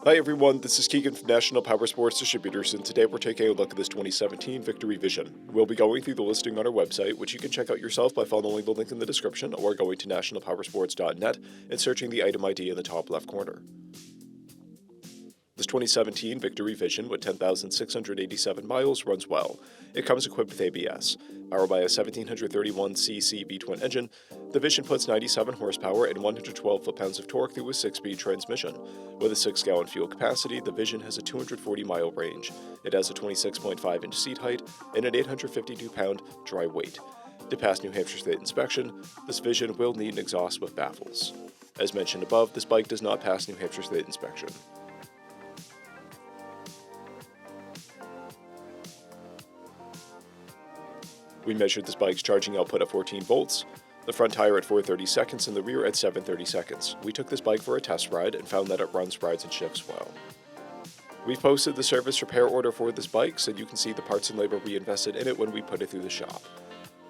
Hi everyone, this is Keegan from National Powersports Distributors, and today we're taking a look at this 2017 Victory Vision. We'll be going through the listing on our website, which you can check out yourself by following the link in the description or going to nationalpowersports.net and searching the item ID in the top left corner. This 2017 Victory Vision with 10,687 miles runs well. It comes equipped with ABS. Powered by a 1731cc V-twin engine, the Vision puts 97 horsepower and 112 foot-pounds of torque through a 6-speed transmission. With a 6-gallon fuel capacity, the Vision has a 240-mile range. It has a 26.5-inch seat height and an 852-pound dry weight. To pass New Hampshire State inspection, this Vision will need an exhaust with baffles. As mentioned above, this bike does not pass New Hampshire State inspection. We measured this bike's charging output at 14 volts, the front tire at 430 seconds and the rear at 730 seconds. We took this bike for a test ride and found that it runs, rides, and shifts well. We've posted the service repair order for this bike so you can see the parts and labor we invested in it when we put it through the shop.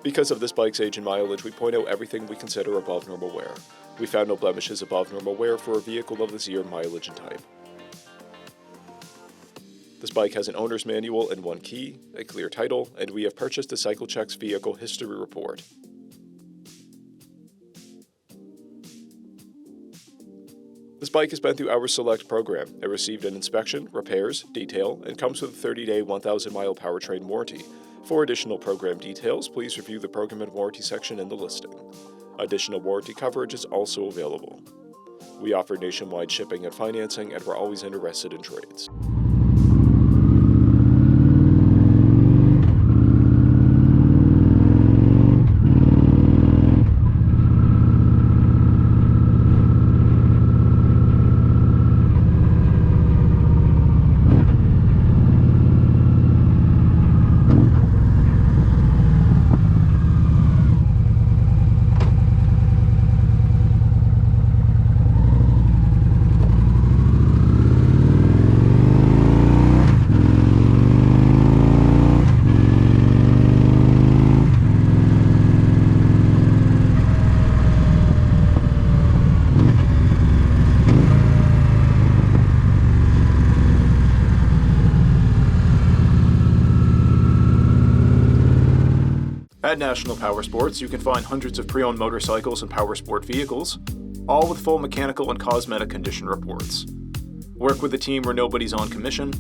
Because of this bike's age and mileage, we point out everything we consider above normal wear. We found no blemishes above normal wear for a vehicle of this year, mileage, and type. This bike has an owner's manual and one key, a clear title, and we have purchased a CycleCheck's vehicle history report. This bike has been through our Select program. It received an inspection, repairs, detail, and comes with a 30-day, 1,000-mile powertrain warranty. For additional program details, please review the program and warranty section in the listing. Additional warranty coverage is also available. We offer nationwide shipping and financing, and we're always interested in trades. At National Powersports, you can find hundreds of pre-owned motorcycles and powersport vehicles, all with full mechanical and cosmetic condition reports. Work with a team where nobody's on commission,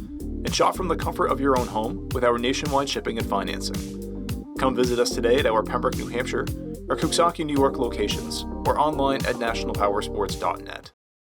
and shop from the comfort of your own home with our nationwide shipping and financing. Come visit us today at our Pembroke, New Hampshire, or Coxsackie, New York locations, or online at nationalpowersports.net.